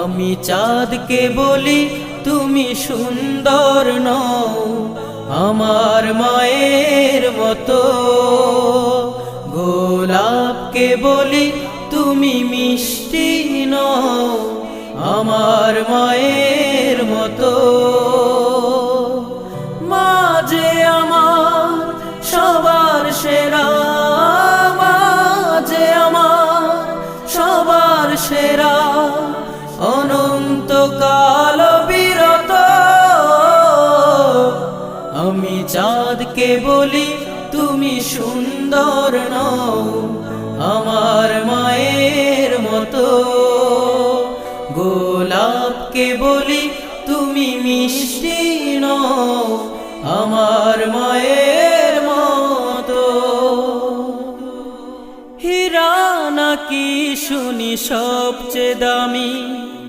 আমি চাঁদকে বলি তুমি সুন্দর নও আমার মায়ের মতো, গোলাপকে বলি তুমি মিষ্টি নও আমার মায়ের মতো। মা যে আমার সবার সেরা, মা যে আমার সবার সেরা, অনন্তকাল বিরত। আমি চাঁদকে বলি তুমি সুন্দর নও আমার মায়ের মতো, গোলাপকে বলি তুমি মিষ্টি নও আমার মায়ের মতো। হীরা নাকি শুনি সবচেয়ে দামি,